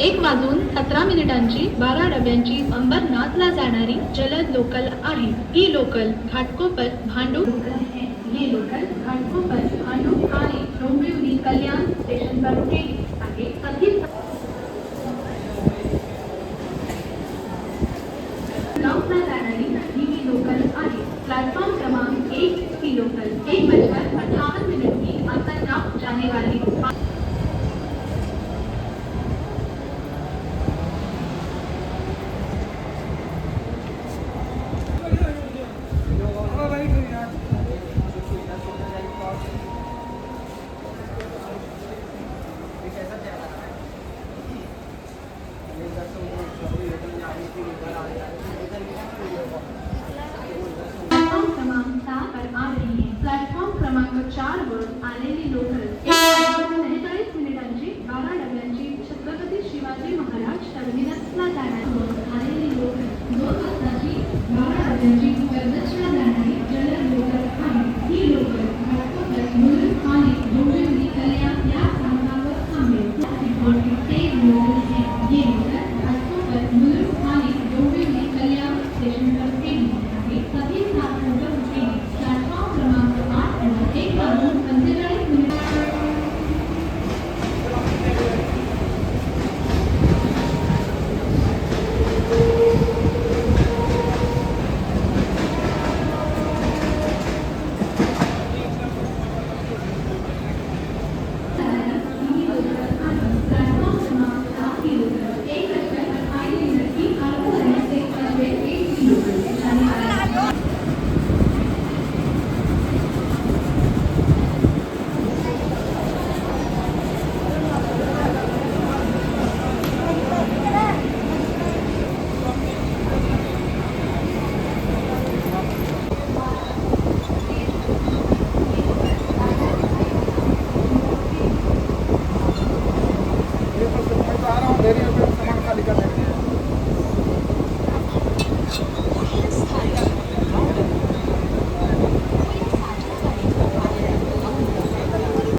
1:17 12 डब्यांची अंबरनाथला जाणारी जलद लोकल आहे। ही लोकल घाटकोपर भांडूप ये लोकल घाटकोपर भांडूप आणि डोंबिवली कल्याण स्टेशन पर रुकेगी आगे सभी लॉकला जाणारी ही लोकल आहे। प्लेटफॉर्म क्रमांक 1 की लोकल 1:58 की अंतर्गाम जाने वाला